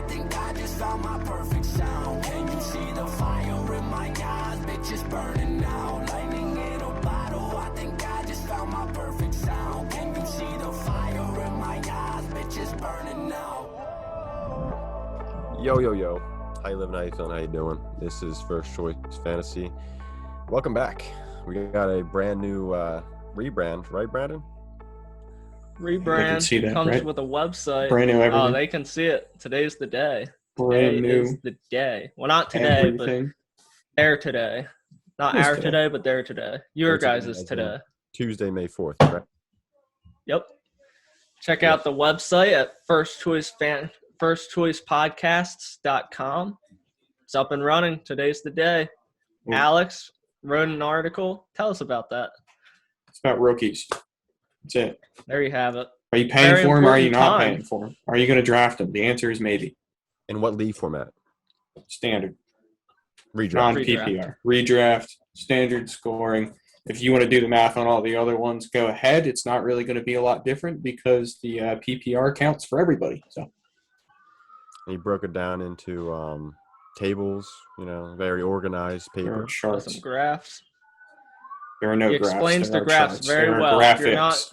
think I just found my perfect sound. Can you see the fire in my eyes? Bitch, it's burning out. Lightning in a bottle. I think I just found my perfect sound. Can you see the fire in my eyes? Bitch, it's burning out. Yo, yo, yo. How you living? How you feeling? How you doing? This is First Choice Fantasy. Welcome back. We got a brand new rebrand, right, Brandon? Rebrand see that, comes right? with a website. Brand new everything. Oh, they can see it. Today's the day. Brand Today new is the day. Well, not today, everything. but there today. Not Who's our today? today, but there today. Your There guys' today, is as in today. Tuesday, May 4th, correct? Yep. Check out the website at firstchoicepodcasts.com. It's up and running. Today's the day. Ooh. Alex wrote an article. Tell us about that. It's about rookies. That's it. There you have it. Are you paying Very for them or are you important not time. paying for them? Are you going to draft them? The answer is maybe. In what league format? Standard. Redraft. Non-PPR. Redraft. Standard scoring. If you want to do the math on all the other ones, go ahead. It's not really going to be a lot different because the PPR counts for everybody. So And he broke it down into tables, very organized there are paper. charts. Some graphs. There are no He graphs. explains There the are graphs charts. very There are well. graphics. You're not,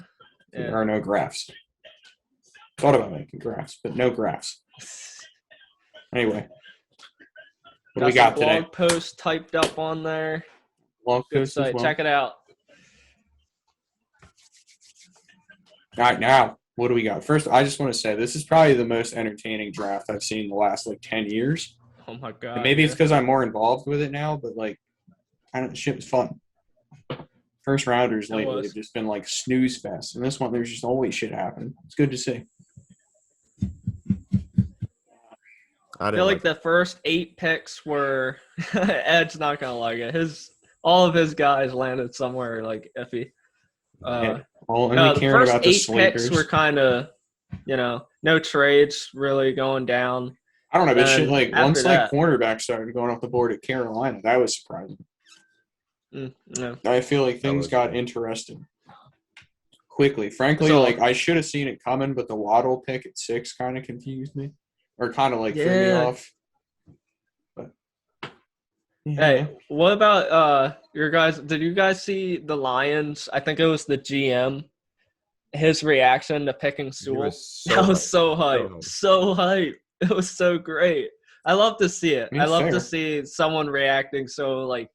There are no graphs. Thought about making graphs, but no graphs. Anyway, what do we got some today? blog posts typed up on there. Blog Good post as site. well. Check it out. All right, now, what do we got? First, I just want to say this is probably the most entertaining draft I've seen in the last, 10 years. Oh, my God. And maybe it's because I'm more involved with it now, but, shit was fun. First rounders It lately was. have just been, snooze fest. And this one, there's just always shit happening. It's good to see. I I didn't feel like the first 8 picks were – Ed's not going to like it. All of his guys landed somewhere, iffy. Only The caring first about the 8 sleepers. picks were kind of, no trades really going down. I don't know, but shit, And once, after that- cornerbacks started going off the board at Carolina, that was surprising. No. I feel like things was got cool. interesting quickly. Frankly, So- I should have seen it coming, but the Waddle pick at 6 kind of confused me, or kind of threw me Yeah. off. But yeah. Hey, what about your guys? Did you guys see the Lions? I think it was the GM. His reaction to picking Sewell. That was so hype. So hype. It was so great. I love to see it. I love fair. to see someone reacting so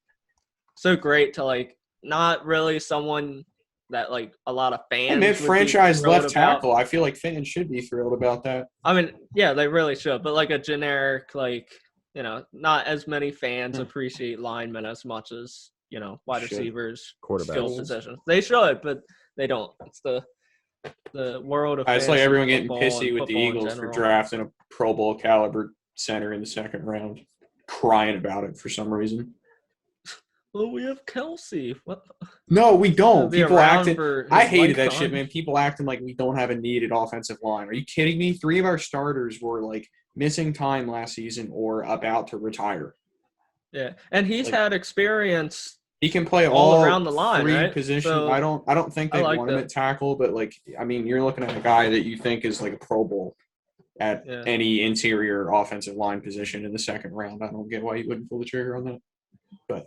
great to not really someone that a lot of fans. And would that be franchise thrilled left about. tackle, I feel like fans should be thrilled about that. I mean, yeah, they really should. But a generic, not as many fans appreciate linemen as much as, wide Should. receivers, Quarterbacks. skill positions. They should, but they don't. It's the world of It's like fantasy everyone getting football pissy and with the football in Eagles for general. drafting a Pro Bowl caliber center in the second round, crying about it for some reason. Well, we have Kelsey. What? No, we don't. Be People around acting. for his I hated that lifetime. shit, man. People acting like we don't have a needed offensive line. Are you kidding me? 3 of our starters were missing time last season or about to retire. Yeah, and he's had experience. He can play all all around the line, 3 right? positions. So, I don't think they I like want him that. at tackle, but you're looking at a guy that you think is a Pro Bowl at any interior offensive line position in the second round. I don't get why you wouldn't pull the trigger on that. But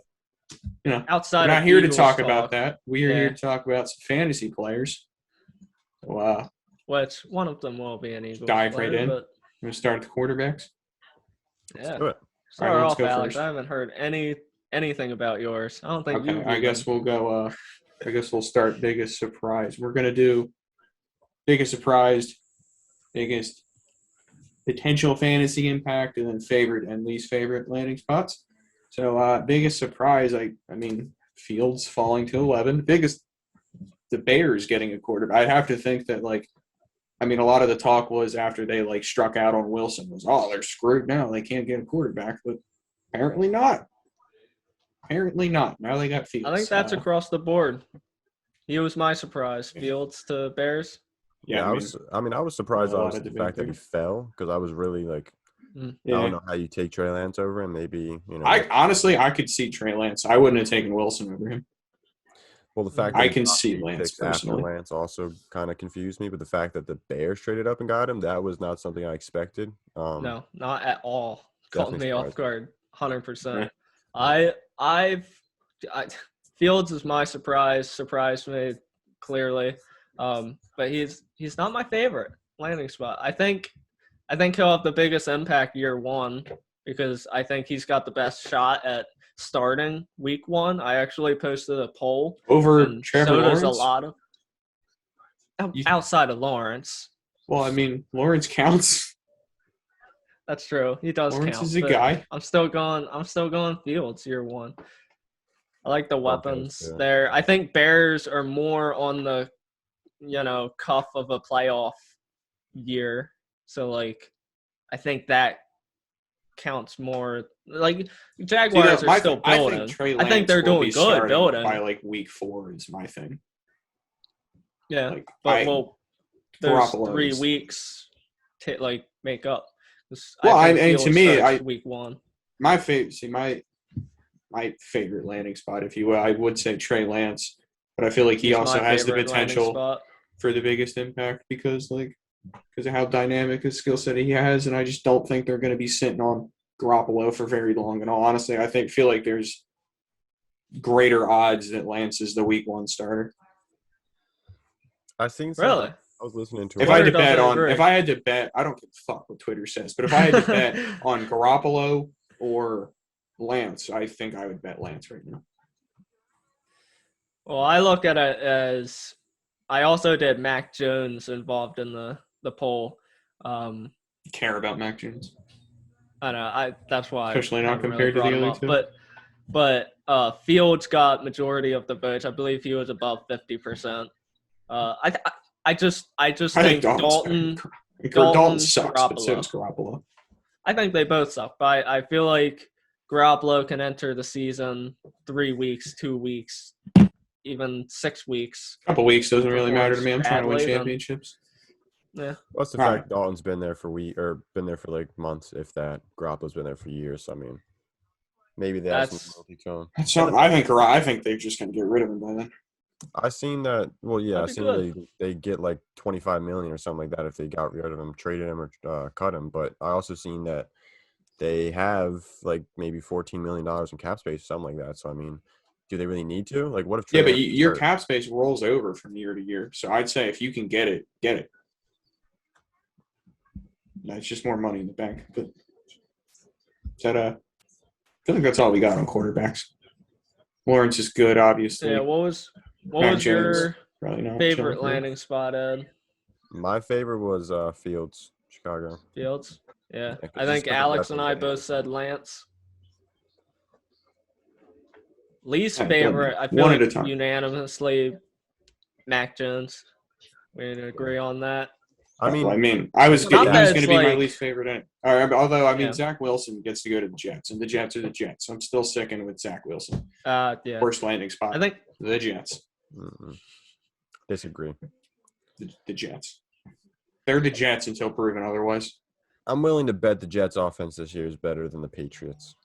Outside we're of not here to Eagles talk about that. We are here Yeah. to talk about some fantasy players. So, which one of them will be an Eagles dive player, right in. but I'm gonna start at the quarterbacks. yeah. Do it. Start All right, let's off, go Alex. first. I haven't heard anything about yours. I don't think Okay, you've I guess even- we'll go. I guess we'll start biggest surprise. We're gonna do biggest surprise, biggest potential fantasy impact, and then favorite and least favorite landing spots. So biggest surprise, I mean Fields falling to 11. Biggest, the Bears getting a quarterback. I'd have to think that a lot of the talk was after they struck out on Wilson was, they're screwed now. They can't get a quarterback, but apparently not. Apparently not. Now they got Fields. I think that's across the board. He was my surprise. Fields to Bears. Yeah, I was surprised a lot on of the debate fact that there. he fell because I was really I Yeah. don't know how you take Trey Lance over him. Maybe I honestly could see Trey Lance. I wouldn't have taken Wilson over him. Well, the fact I that can he see got Lance picks after personally. Lance also kind of confused me, but the fact that the Bears traded up and got him, that was not something I expected. No, not at all. Caught Definitely me off surprised. guard, 100%. Yeah. I Fields is my surprise. Surprised me clearly, but he's not my favorite landing spot. I think he'll have the biggest impact year one because I think he's got the best shot at starting week one. I actually posted a poll Over and Trevor so does Lawrence? a lot of outside of Lawrence. Well, I mean, Lawrence counts. That's true. He does Lawrence count. is a but guy. I'm still going Fields year one. I like the weapons too. there. I think Bears are more on the, cuff of a playoff year. So like, I think that counts more. Like Jaguars are still I building. think Trey I Lance think they're will doing be good starting building. by like week 4 is my thing. Yeah, Like, but those Garoppolo 3 is- weeks make up. Well, I think and to Fields me, starts week one. my favorite favorite landing spot, if you will, I would say Trey Lance, but I feel like he He's also my has the favorite landing potential spot. for the biggest impact because of how dynamic his skill set he has, and I just don't think they're going to be sitting on Garoppolo for very long. And all honestly, I feel like there's greater odds that Lance is the week 1 starter. I think so. Really? I was listening to If it. I had to bet, I don't give a fuck what Twitter says, but if I had to bet on Garoppolo or Lance, I think I would bet Lance right now. Well, I look at it as I also did Mac Jones involved in the poll. Care about Mac Jones? I know. That's why, Especially I not haven't compared to brought the him other up. two. But Fields got majority of the votes. I believe he was above 50%. I just think Dalton sucks, but so Garoppolo. does Garoppolo. I think they both suck, but I feel like Garoppolo can enter the season 3 weeks, 2 weeks, even 6 weeks. A couple weeks doesn't really matter to me. I'm trying to win Badly, championships. Yeah. Plus the fact Dalton's been there for been there for like months, if that. Garoppolo's been there for years. So, I mean, maybe they have some loyalty to him. So I think they're just going to get rid of him by then. I seen that. Well, yeah, I That'd be seen they get like $25 million or something like that if they got rid of him, traded him, or cut him. But I also seen that they have like maybe $14 million in cap space, something like that. So I mean, do they really need to? Like, what if? Yeah, but your cap space rolls over from year to year. So I'd say if you can get it, get it. It's just more money in the bank. But I feel like that's all we got on quarterbacks. Lawrence is good, obviously. Yeah. What was Jones, your not favorite landing spot, Ed? My favorite was Fields, Chicago. Fields. Yeah. Yeah, I think Alex and I both said Lance. Least favorite, I feel like unanimously, Mac Jones. We agree on that. I mean, he was going to be my like- least favorite. Although, Yeah. Zach Wilson gets to go to the Jets, and the Jets are the Jets. I'm still sticking with Zach Wilson. Yeah. Worst landing spot. I think the Jets. Disagree. The Jets. They're the Jets until proven otherwise. I'm willing to bet the Jets' offense this year is better than the Patriots.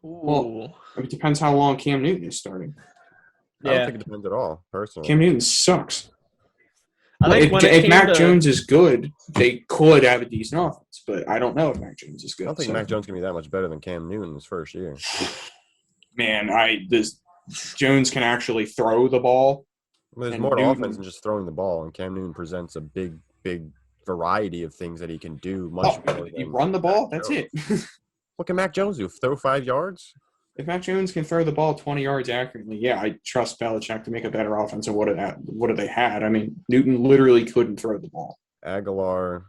Well, it depends how long Cam Newton is starting. I don't think it depends at all, personally. Cam Newton sucks. I think if Mac Jones is good, they could have a decent offense, but I don't know if Mac Jones is good. I don't think Mac Jones can be that much better than Cam Newton his first year. Man, Jones can actually throw the ball. Well, there's more to offense than just throwing the ball, and Cam Newton presents a big variety of things that he can do. Much more than you run the ball. That's it. What can Mac Jones do? Throw 5 yards? If Mac Jones can throw the ball 20 yards accurately, yeah, I trust Belichick to make a better offense than what they had. I mean, Newton literally couldn't throw the ball. Aguilar,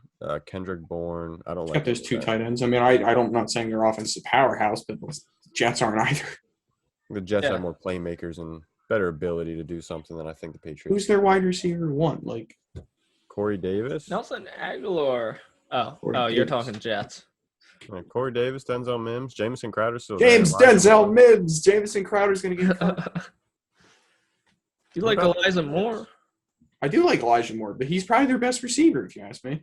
Kendrick Bourne. I don't like got those 2 tight ends. I mean, I'm not saying their offense is a powerhouse, but the Jets aren't either. The Jets have more playmakers and better ability to do something than I think the Patriots. Who's their wide receiver 1? Like Corey Davis? Nelson Aguilar. You're talking Jets. Corey Davis, Denzel Mims, Jamison Crowder still Denzel Mims. Jamison Crowder's going to get cut. Do you like Elijah Moore? I do like Elijah Moore, but he's probably their best receiver, if you ask me.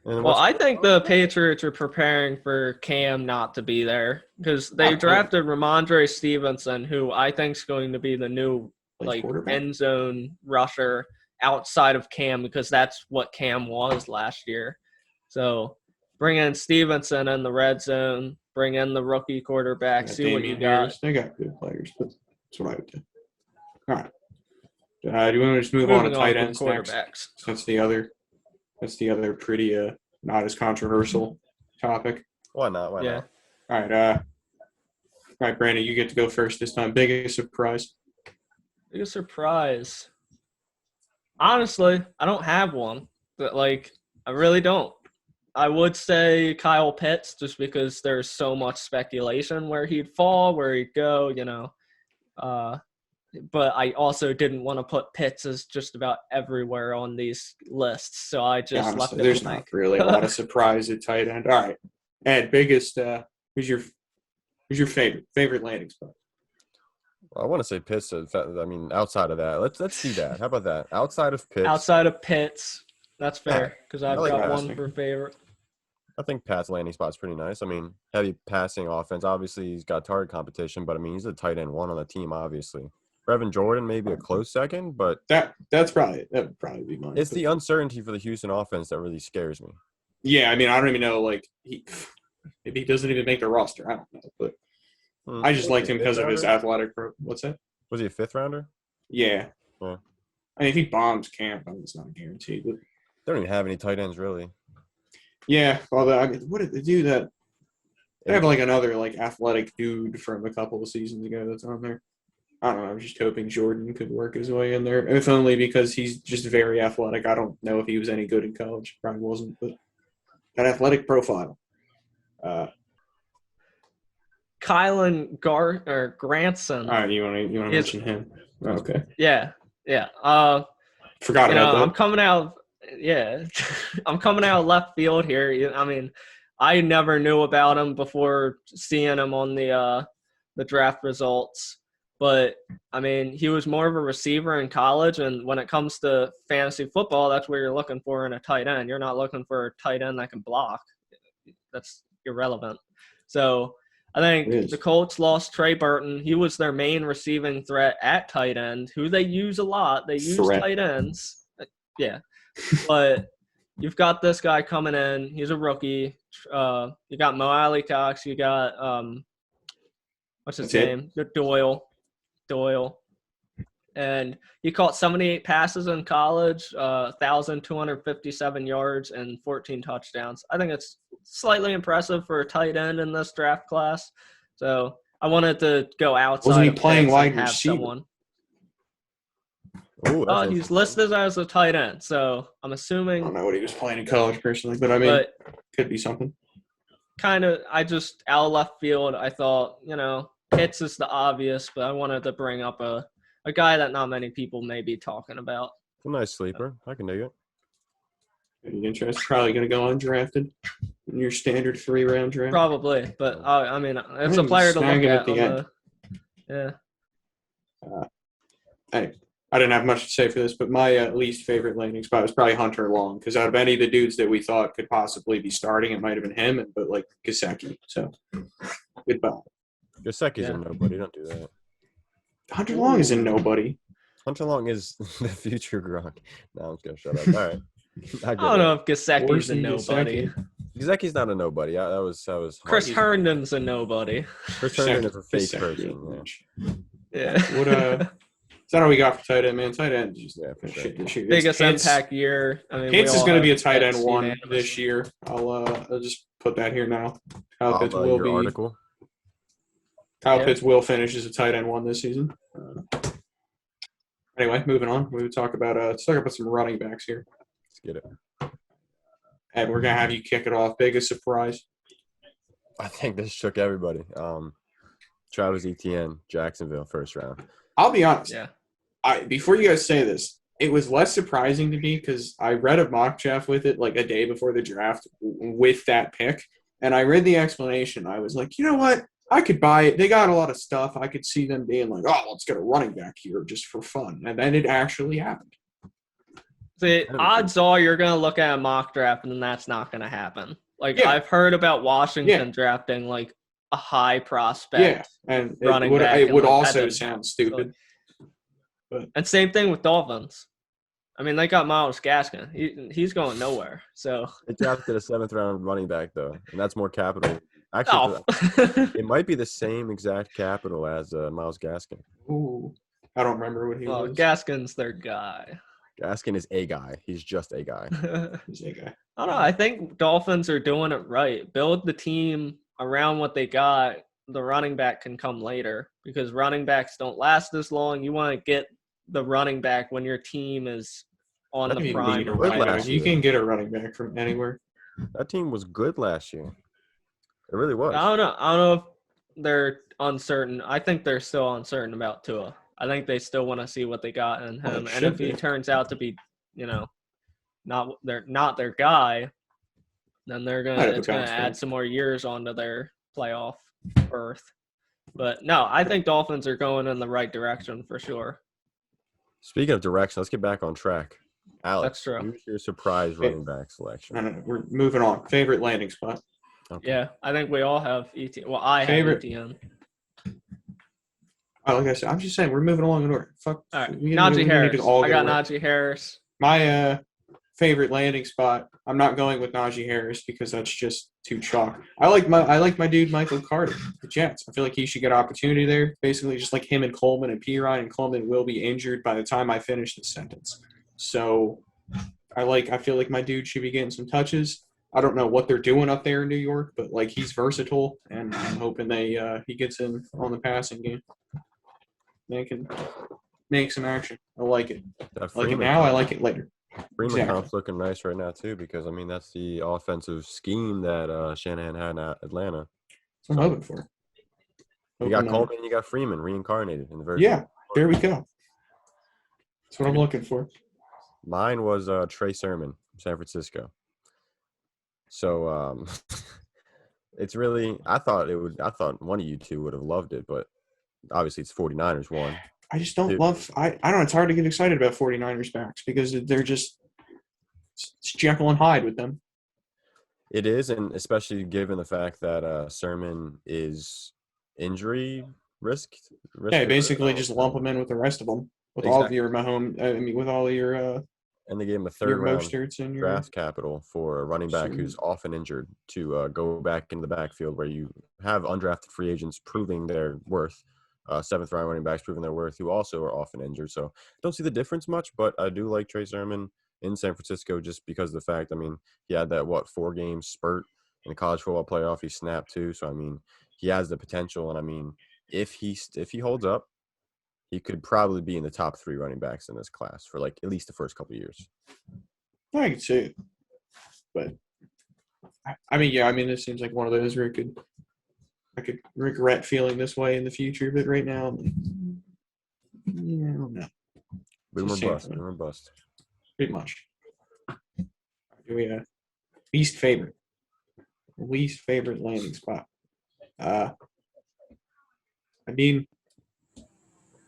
Well, I think the Patriots are preparing for Cam not to be there because they drafted Ramondre Stevenson, who I think is going to be the new like end zone rusher outside of Cam, because that's what Cam was last year. So bring in Stevenson in the red zone, bring in the rookie quarterback, see what you got. They got good players, but that's what I would do. All right. Do you want to just move on to tight ends next? That's the other pretty not as controversial topic. Why not? Why not? All right. All right, Brandon, you get to go first this time. Biggest surprise? Biggest surprise. Honestly, I don't have one. But, I really don't. I would say Kyle Pitts, just because there's so much speculation where he'd fall, where he'd go, but I also didn't want to put Pitts as just about everywhere on these lists, so I just left it there's not really a lot of surprise at tight end. All right, Ed, biggest who's your favorite landing spot? Well, I want to say Pitts. I mean, outside of that, let's see that. How about that? Outside of Pitts, that's fair, because I've got one for favorite. I think Pat's landing spot's pretty nice. I mean, heavy passing offense. Obviously, he's got target competition, but I mean, he's a tight end one on the team. Obviously, Brevin Jordan maybe a close that would probably be mine. It's the uncertainty for the Houston offense that really scares me. Yeah, I mean, I don't even know. Maybe he doesn't even make the roster. I don't know, but I just liked him because of his athletic. What's that? Was he a 5th rounder? Yeah. I mean, if he bombs camp, it's not guaranteed. But they don't even have any tight ends really. Yeah, although what did they do that? They have another athletic dude from a couple of seasons ago that's on there. I don't know. I'm just hoping Jordan could work his way in there, if only because he's just very athletic. I don't know if he was any good in college. Probably wasn't, but that athletic profile. Kylan Granson. All right, you want to mention him? Okay. Yeah. Forgot about that. I'm coming out. Yeah, I'm coming out of left field here. I mean, I never knew about him before seeing him on the draft results. But, I mean, he was more of a receiver in college, and when it comes to fantasy football, that's what you're looking for in a tight end. You're not looking for a tight end that can block. That's irrelevant. So I think the Colts lost Trey Burton. He was their main receiving threat at tight end, who they use a lot. They use tight ends. Yeah. But you've got this guy coming in. He's a rookie. You got Mo Alley Cox. You got what's his name? Doyle. And he caught 78 passes in college, 1,257 yards, and 14 touchdowns. I think it's slightly impressive for a tight end in this draft class. So I wanted to go outside. Wasn't he playing wide receiver? Someone. He's listed as a tight end, so I'm assuming. I don't know what he was playing in college personally, but I mean, could be something. Out of left field, I thought, Pitts is the obvious, but I wanted to bring up a guy that not many people may be talking about. A nice sleeper. I can dig it. Any interest? Probably going to go undrafted in your standard 3-round draft. Probably, but I mean, it's a player to look at. Yeah. I didn't have much to say for this, but my least favorite landing spot was probably Hunter Long, because out of any of the dudes that we thought could possibly be starting, it might have been him, but Gesicki. So goodbye. Gesicki's a nobody. Don't do that. Hunter Long is a nobody. Hunter Long is the future Gronk. No, I'm just gonna shut up. All right. I don't know if Gesicki's a nobody. Gesicki's not a nobody. That was Chris Herndon's a nobody. Chris Herndon is a fake person. Yeah. What is that all we got for tight end, man? Tight end, just biggest impact year. I mean, Pitts is going to be a tight end one this year. I'll just put that here now. Kyle Pitts will be. Article. Kyle Pitts will finish as a tight end one this season. Anyway, moving on. Let's talk about some running backs here. Let's get it. And we're gonna have you kick it off. Biggest surprise? I think this shook everybody. Travis Etienne, Jacksonville, first round. I'll be honest. Yeah. Before you guys say this, it was less surprising to me because I read a mock draft with it a day before the draft with that pick, and I read the explanation. I was like, you know what? I could buy it. They got a lot of stuff. I could see them being like, oh, let's get a running back here just for fun. And then it actually happened. The odds are you're going to look at a mock draft and then that's not going to happen. I've heard about Washington drafting a high prospect. Yeah, and it would also sound stupid. And same thing with Dolphins. I mean, they got Myles Gaskin. He's going nowhere. So They drafted a 7th-round running back though, and that's more capital. Actually, oh. it might be the same exact capital as Myles Gaskin. Ooh, I don't remember what he Well, was. Gaskin's their guy. Gaskin is a guy. He's just a guy. He's a guy. I don't know. I think Dolphins are doing it right. Build the team around what they got. The running back can come later because running backs don't last as long. You want to get the running back when your team is on That the team prime. was good last You year. can get a running back from anywhere. That team was good last year. It really was. I don't know if they're uncertain. I think they're still uncertain about Tua. I think they still want to see what they got in him. Well, And if he turns out to be, not their guy, then it's gonna add some more years onto their playoff berth. But no, I think Dolphins are going in the right direction for sure. Speaking of direction, let's get back on track. Alex, That's true. who's your surprise running back selection? No, we're moving on. Favorite landing spot? Okay. Yeah, I think we all have ETN. Well, I have ETN. Like I said, I'm just saying we're moving along in order. Fuck. All right, Najee Harris. I got Najee Harris. My favorite landing spot. I'm not going with Najee Harris because that's just too chalk. I like my dude Michael Carter, the Jets. I feel like he should get opportunity there. Basically, just like him and Coleman and Pirine, and Coleman will be injured by the time I finish the sentence. So I feel like my dude should be getting some touches. I don't know what they're doing up there in New York, but like he's versatile, and I'm hoping he gets in on the passing game. They can make some action. I like it. I like it now. I like it later. Freeman Comp's looking nice right now too, because I mean that's the offensive scheme that Shanahan had in Atlanta. That's what I'm hoping for. You got Coleman, you got Freeman reincarnated in the very. Yeah, there we go. That's what I'm looking for. Mine was Trey Sermon from San Francisco. So it's really I thought one of you two would have loved it, but obviously it's 49ers one. I just don't love I don't know, it's hard to get excited about 49ers backs because they're just it's Jekyll and Hyde with them. It is, and especially given the fact that Sermon is injury risk. Yeah, basically just lump them in with the rest of them. With all of your Mahomes, with all of your and they gave him a third-round and draft capital for a running back who's often injured to go back into the backfield where you have undrafted free agents proving their worth, 7th-round running backs proving their worth who also are often injured. So I don't see the difference much, but I do like Trey Sermon in San Francisco just because of the fact, I mean, he had that, 4-game spurt in the college football playoff. He snapped too. So, I mean, he has the potential. And, I mean, if he holds up, he could probably be in the top 3 running backs in this class for, like, at least the first couple of years. I can see it. But, I mean, this seems like one of those where I could regret feeling this way in the future. But right now, I'm like, yeah, I don't know. Boom or bust. Pretty much. Do we least favorite landing spot? I mean,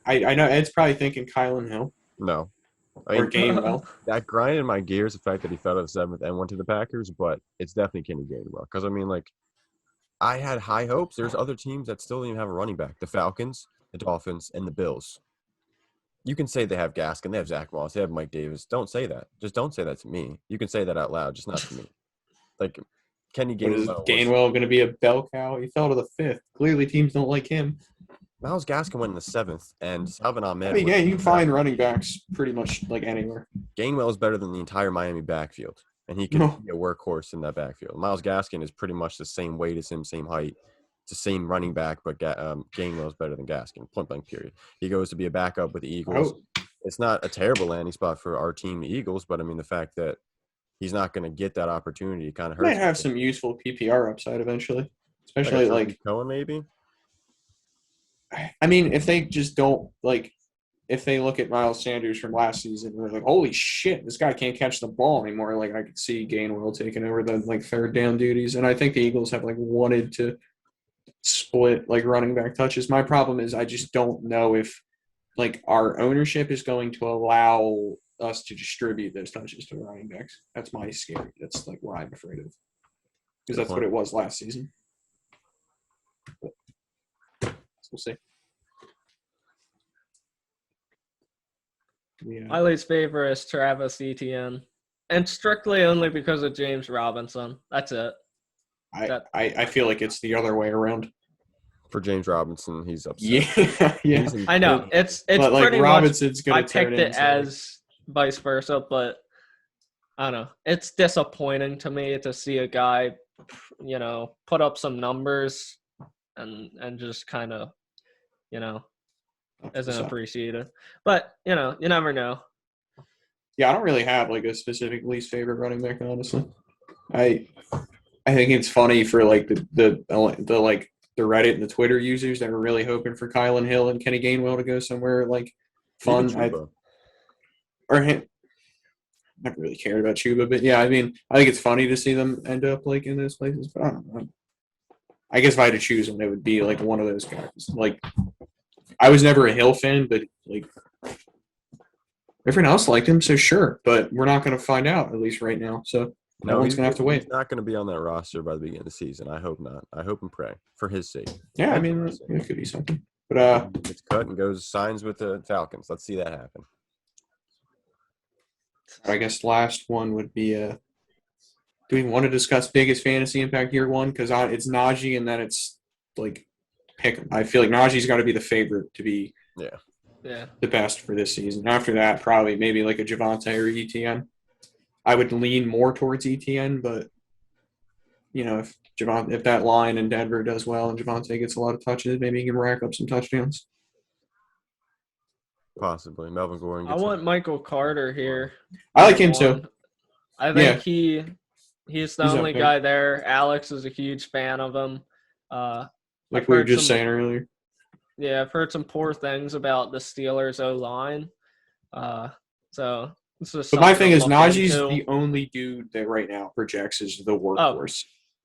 I know Ed's probably thinking Kylan Hill. No. Or Gainwell. That grinded my gears, the fact that he fell to the 7th and went to the Packers, but it's definitely Kenny Gainwell. Because, I mean, like, I had high hopes. There's other teams that still don't even have a running back. The Falcons, the Dolphins, and the Bills. You can say they have Gaskin, they have Zach Moss, they have Mike Davis. Don't say that. Just don't say that to me. You can say that out loud, just not to me. Like, Kenny Gainwell. Is Gainwell going to be a bell cow? He fell to the 5th. Clearly, teams don't like him. Myles Gaskin went in the 7th, and Salvin Ahmed. I mean, you can find running backs pretty much like anywhere. Gainwell is better than the entire Miami backfield, and he can be a workhorse in that backfield. Myles Gaskin is pretty much the same weight as him, same height. It's the same running back, but Gainwell is better than Gaskin, point blank period. He goes to be a backup with the Eagles. It's not a terrible landing spot for our team, the Eagles, but, I mean, the fact that he's not going to get that opportunity kind of hurts. Might have some useful PPR upside eventually, especially like Cohen maybe. I mean, if they just don't if they look at Miles Sanders from last season, and they're like, "Holy shit, this guy can't catch the ball anymore." Like, I could see Gainwell taking over the third down duties, and I think the Eagles have wanted to split running back touches. My problem is I just don't know if our ownership is going to allow us to distribute those touches to the running backs. That's my scary. That's what I'm afraid of, because that's what it was last season. But we'll see. My least favorite is Travis Etienne, and strictly only because of James Robinson. That's it. I feel like it's the other way around. For James Robinson, he's upset. Yeah. I know it's but like pretty Robinson's much. I gonna turn picked it as vice versa, but I don't know. It's disappointing to me to see a guy, put up some numbers and just kind of, isn't appreciated. But you never know. Yeah, I don't really have like a specific least favorite running back, honestly. I think it's funny for like the Reddit and the Twitter users that were really hoping for Kylan Hill and Kenny Gainwell to go somewhere like fun. Or him. I never really cared about Chuba, but yeah, I mean, I think it's funny to see them end up like in those places. But I don't know. I guess if I had to choose one, it would be like one of those guys. Like, I was never a Hill fan, but like everyone else liked him, so sure. But we're not going to find out, at least right now. So everyone's going to have to wait. He's not going to be on that roster by the beginning of the season. I hope not. I hope and pray for his sake. Yeah, I mean, it could be something. But gets cut and signs with the Falcons. Let's see that happen. I guess last one would be do we want to discuss biggest fantasy impact year one? Because it's Najee, and then it's like pick. I feel like Najee's got to be the favorite to be the best for this season. After that, probably maybe like a Javonte or ETN. I would lean more towards ETN, but if that line in Denver does well and Javonte gets a lot of touches, maybe he can rack up some touchdowns. Possibly. Melvin Gordon. I want Michael Carter here. I like him too. I think he's the only guy there. Alex is a huge fan of him. Like we were just saying earlier. Yeah, I've heard some poor things about the Steelers O-line. So this is. But my thing is, Najee's the only dude that right now projects as the workhorse.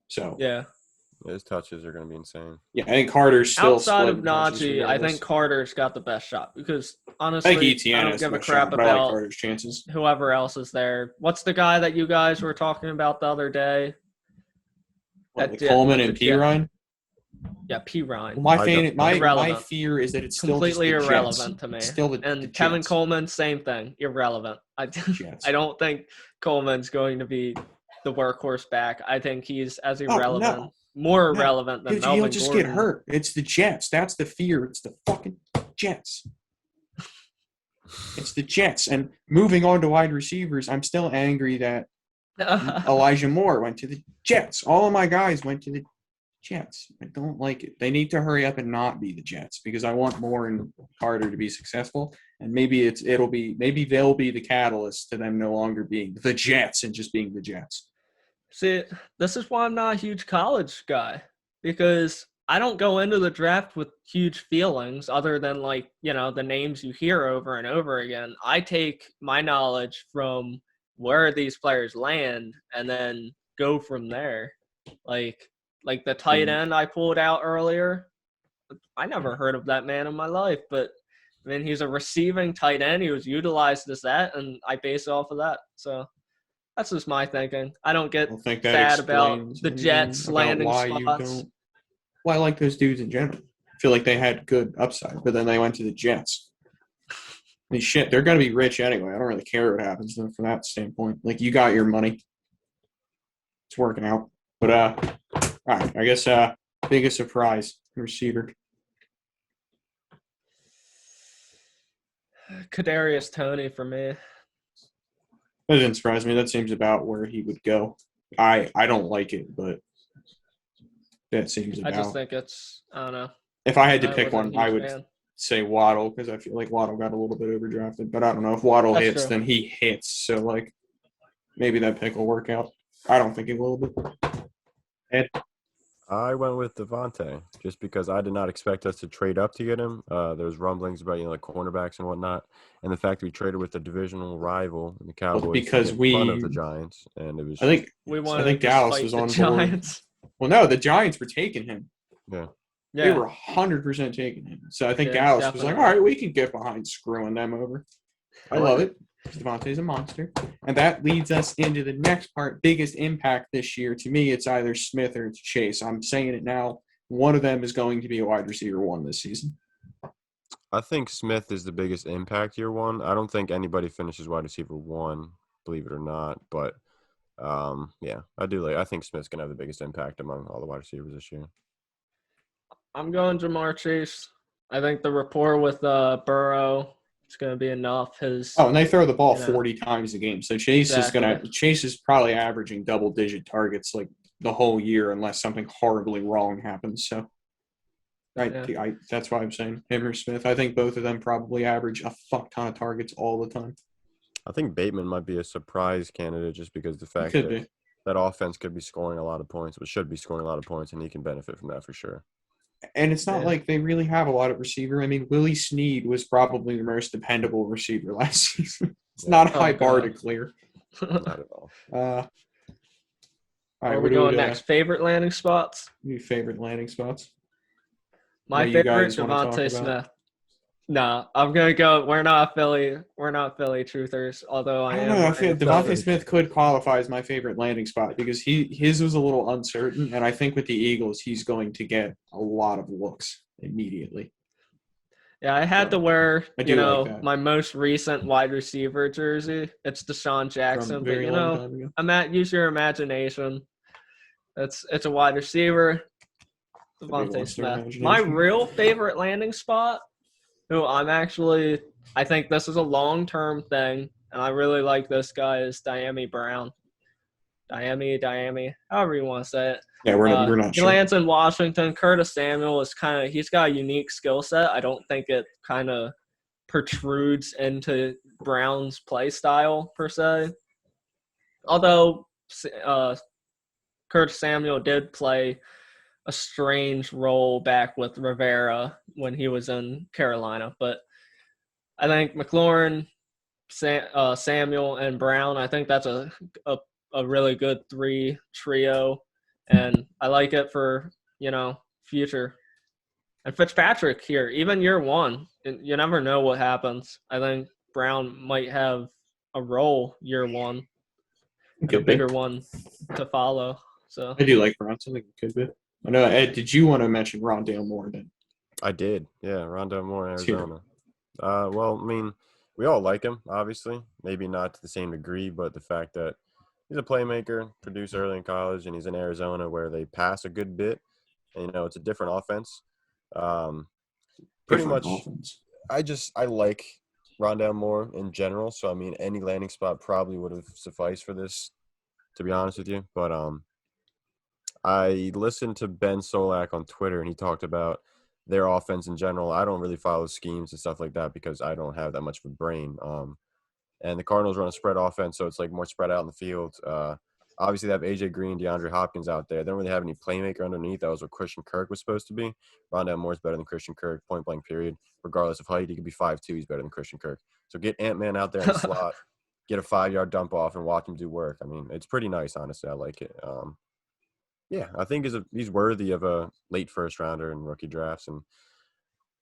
So yeah. His touches are going to be insane. Yeah, I think Carter's still outside of Najee. I think Carter's got the best shot because honestly, I think ETN I don't give a crap about Carter's chances. Whoever else is there. What's the guy that you guys were talking about the other day? Coleman and P. Ryan? Yeah, P. Ryan. My fear is that it's still completely just irrelevant to me. Still and Kevin Jets. Coleman, same thing, irrelevant. I don't think Coleman's going to be the workhorse back. I think he's as irrelevant, more irrelevant than Melvin He'll just Gordon. get hurt. It's the Jets. That's the fear. It's the fucking Jets. It's the Jets. And moving on to wide receivers, I'm still angry that Elijah Moore went to the Jets. All of my guys went to the Jets. I don't like it. They need to hurry up and not be the Jets because I want Moore and Carter to be successful. And maybe they'll be the catalyst to them no longer being the Jets and just being the Jets. See, this is why I'm not a huge college guy because I don't go into the draft with huge feelings other than the names you hear over and over again. I take my knowledge from where these players land and then go from there. Like the tight end I pulled out earlier, I never heard of that man in my life, but I mean, he's a receiving tight end. He was utilized as that, and I base off of that. So that's just my thinking. I don't get sad about the Jets landing spots. Well, I like those dudes in general. I feel like they had good upside, but then they went to the Jets. I mean, shit, they're going to be rich anyway. I don't really care what happens to them from that standpoint. Like, you got your money. It's working out. But, all right, I guess biggest surprise receiver. Kadarius Toney for me. That didn't surprise me. That seems about where he would go. I don't like it, but that seems about. I just think it's, I don't know. If I had to pick one, I would say Waddle because I feel like Waddle got a little bit overdrafted. But I don't know. If Waddle hits, then he hits. So, maybe that pick will work out. I don't think it will, but Ed? I went with Devontae just because I did not expect us to trade up to get him. There's rumblings about cornerbacks and whatnot, and the fact we traded with the divisional rival, the Cowboys, because fun of the Giants, and it was. I think Dallas was on board. Well, no, the Giants were taking him. Yeah. They were 100% taking him. So I think Dallas was like, all right, we can get behind screwing them over. I love it. Devontae's a monster. And that leads us into the next part, biggest impact this year. To me, it's either Smith or it's Chase. I'm saying it now. One of them is going to be a wide receiver one this season. I think Smith is the biggest impact year one. I don't think anybody finishes wide receiver 1, believe it or not. But, yeah, I think Smith's going to have the biggest impact among all the wide receivers this year. I'm going Jamar Chase. I think the rapport with Burrow is going to be enough. And they throw the ball 40 times a game. So Chase is probably averaging double-digit targets like the whole year unless something horribly wrong happens. So that's why I'm saying him or Smith. I think both of them probably average a fuck ton of targets all the time. I think Bateman might be a surprise candidate just because the fact that offense could be scoring a lot of points, but should be scoring a lot of points, and he can benefit from that for sure. And it's not like they really have a lot of receiver. I mean, Willie Snead was probably the most dependable receiver last season. It's not a high bar to clear. Not at all. All right, we're going next. Favorite landing spots? New favorite landing spots? My favorite, Devontae Smith. No, I'm gonna go. We're not Philly truthers. Although I don't know. I feel Devontae Smith could qualify as my favorite landing spot because his was a little uncertain, and I think with the Eagles, he's going to get a lot of looks immediately. Yeah, I had to wear my most recent wide receiver jersey. It's Deshaun Jackson, but use your imagination. It's a wide receiver. Devontae Smith. My real favorite landing spot. Who I think this is a long-term thing, and I really like this guy, is Diami Brown. Diami, however you want to say it. Yeah, we're not he sure. He lands in Washington. Curtis Samuel is he's got a unique skill set. I don't think it kind of protrudes into Brown's play style, per se. Although Curtis Samuel did play a strange role back with Rivera when he was in Carolina. But I think McLaurin, Samuel, and Brown, I think that's a really good 3 trio. And I like it for, future. And Fitzpatrick here, even year one, you never know what happens. I think Brown might have a role year one, a bigger one to follow. So I do like Brown. I think it could be. I know, Ed, did you want to mention Rondale Moore then? I did. Yeah, Rondale Moore in Arizona. Well, I mean, we all like him, obviously. Maybe not to the same degree, but the fact that he's a playmaker, produced early in college, and he's in Arizona where they pass a good bit. And, it's a different offense. Pretty much, I like Rondale Moore in general. So, I mean, any landing spot probably would have sufficed for this, to be honest with you. But I listened to Ben Solak on Twitter, and he talked about their offense in general. I don't really follow schemes and stuff like that because I don't have that much of a brain. And the Cardinals run a spread offense, so it's like more spread out in the field. Obviously, they have A.J. Green, DeAndre Hopkins out there. They don't really have any playmaker underneath. That was what Christian Kirk was supposed to be. Rondale Moore's better than Christian Kirk, point blank period. Regardless of height, he could be 5'2". He's better than Christian Kirk. So get Ant-Man out there in the slot, get a 5-yard dump off, and watch him do work. I mean, it's pretty nice, honestly. I like it. Yeah, I think he's worthy of a late first rounder in rookie drafts. And,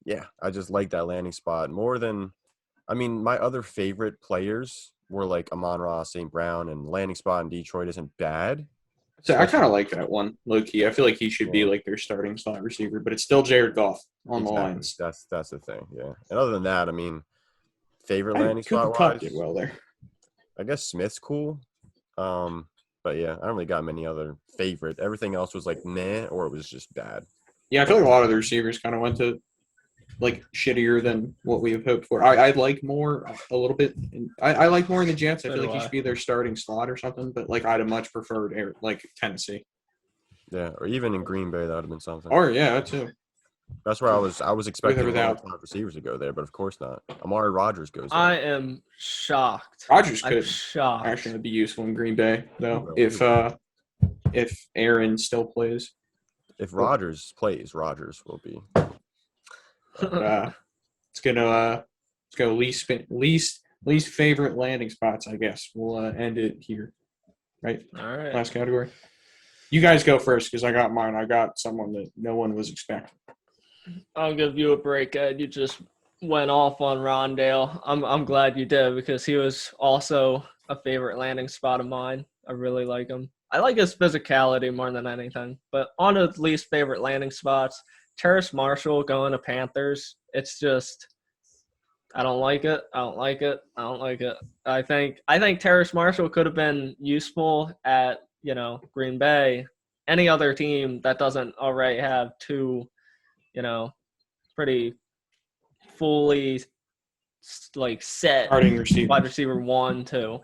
yeah, I just like that landing spot more than – I mean, my other favorite players were like Amon-Ra, St. Brown, and landing spot in Detroit isn't bad. So I kind of like that one, low-key. I feel like he should be like their starting slot receiver, but it's still Jared Goff on the Lions. That's the thing, yeah. And other than that, I mean, favorite landing spot-wise – did well there. I guess Smith's cool. But, yeah, I don't really got many other favorite. Everything else was like meh or it was just bad. Yeah, I feel like a lot of the receivers kind of went to, like, shittier than what we have hoped for. I like Moore a little bit. I like Moore in the Jets. I feel like he should be their starting slot or something. But, like, I'd have much preferred, like, Tennessee. Yeah, or even in Green Bay, that would have been something. Or, yeah, that too. That's where I was expecting without receivers to go there, but of course not. Amari Rodgers goes there. I am shocked. Rodgers could actually be useful in Green Bay, though, if Aaron still plays. If Rodgers plays, Rodgers will be. Let's go least favorite landing spots, I guess. We'll end it here. Right? All right. Last category. You guys go first because I got mine. I got someone that no one was expecting. I'll give you a break, Ed. You just went off on Rondale. I'm glad you did because he was also a favorite landing spot of mine. I really like him. I like his physicality more than anything. But on his least favorite landing spots, Terrace Marshall going to Panthers, it's just I don't like it. I don't like it. I don't like it. I think Terrace Marshall could have been useful at, Green Bay. Any other team that doesn't already have two, pretty fully set Starting receivers. wide receiver 1, 2.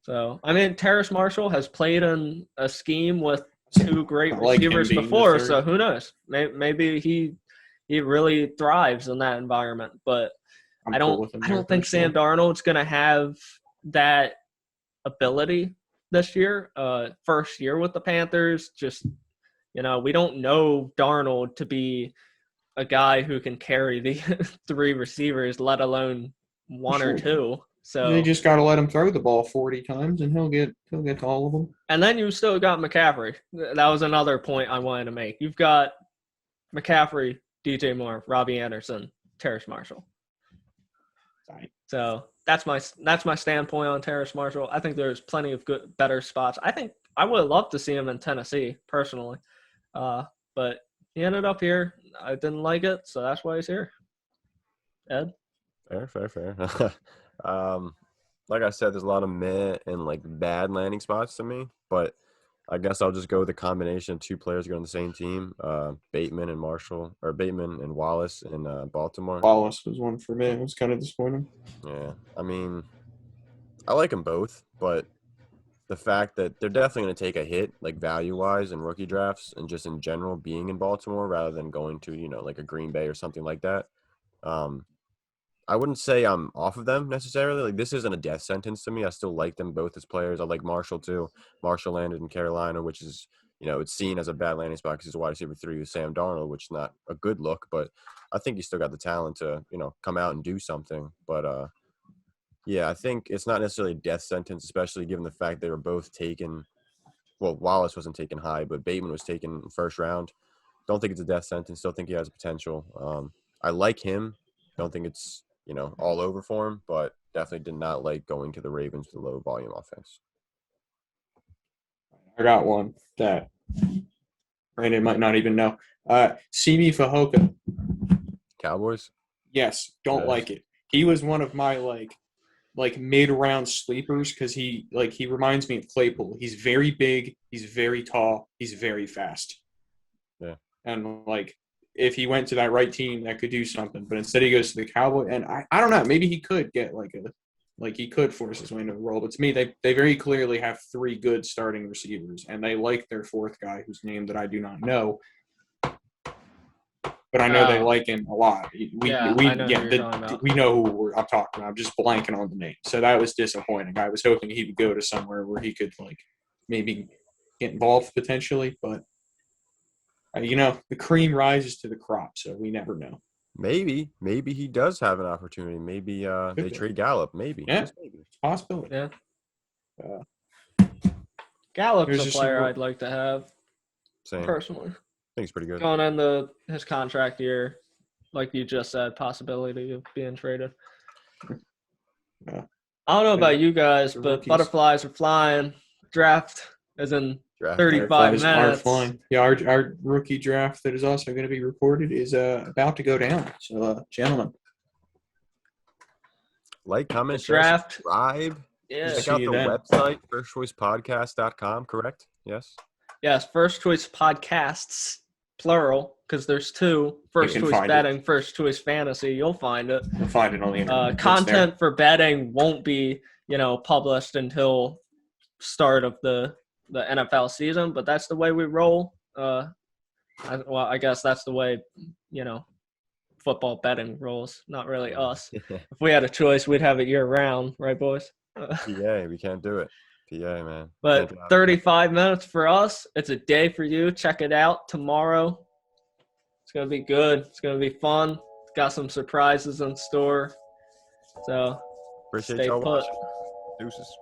So Terrace Marshall has played in a scheme with two great receivers before. So who knows? Maybe he really thrives in that environment. But I don't think Sam Darnold's going to have that ability this year. First year with the Panthers, just we don't know Darnold to be a guy who can carry the 3 receivers, let alone 1 or 2. So you just got to let him throw the ball 40 times, and he'll get to all of them. And then you still got McCaffrey. That was another point I wanted to make. You've got McCaffrey, DJ Moore, Robbie Anderson, Terrace Marshall. Right. So that's my standpoint on Terrace Marshall. I think there's plenty of better spots. I think I would love to see him in Tennessee personally, but he ended up here. I didn't like it, so that's why he's here. Ed? Fair. Like I said, there's a lot of meh and bad landing spots to me, but I guess I'll just go with a combination of 2 players going on the same team, Bateman and Wallace in Baltimore. Wallace was one for me. It was kind of disappointing. Yeah, I like them both, but the fact that they're definitely going to take a hit, value-wise in rookie drafts and just in general being in Baltimore rather than going to, a Green Bay or something like that. I wouldn't say I'm off of them necessarily. This isn't a death sentence to me. I still like them both as players. I like Marshall too. Marshall landed in Carolina, which is, it's seen as a bad landing spot because he's a wide receiver 3 with Sam Darnold, which is not a good look. But I think he's still got the talent to, come out and do something. But, yeah, I think it's not necessarily a death sentence, especially given the fact they were both taken. Well, Wallace wasn't taken high, but Bateman was taken first round. Don't think it's a death sentence. Still think he has potential. I like him. Don't think it's all over for him, but definitely did not like going to the Ravens with a low volume offense. I got one that Brandon might not even know. CB Fajoka. Cowboys? Yes, don't like it. He was one of my mid-round sleepers because he reminds me of Claypool. He's very big, he's very tall, he's very fast. Yeah. And if he went to that right team, that could do something. But instead, he goes to the Cowboys, and I don't know. Maybe he could get he could force his way into a role. But to me, they very clearly have 3 good starting receivers, and they like their 4th guy, whose name that I do not know. But I know they like him a lot. We know who I'm talking about. I'm just blanking on the name. So that was disappointing. I was hoping he would go to somewhere where he could maybe get involved potentially, but. The cream rises to the crop, so we never know. Maybe he does have an opportunity. Maybe they trade Gallup. Maybe. Yeah, just maybe. It's a possibility. Yeah. Gallup's a player I'd like to have. Same. Personally. I think he's pretty good. Going into his contract year, like you just said, possibility of being traded. Yeah. I don't know about you guys, but butterflies are flying. Draft is in 35 minutes. Yeah, our rookie draft that is also going to be recorded is about to go down. So, gentlemen, like, comment, share, subscribe. Yeah. Check out the website, firstchoicepodcast.com, correct? Yes. Yes, First Choice Podcasts, plural, because there's 2. First Choice Betting, First Choice Fantasy. You'll find it. You'll find it on the internet. Content for betting won't be, published until start of the NFL season, but that's the way we roll. I guess that's the way, football betting rolls, not really us. If we had a choice, we'd have it year-round, right, boys? PA, we can't do it. PA, man. But 35 minutes for us. It's a day for you. Check it out tomorrow. It's going to be good. It's going to be fun. Got some surprises in store. So, appreciate y'all watching. Deuces.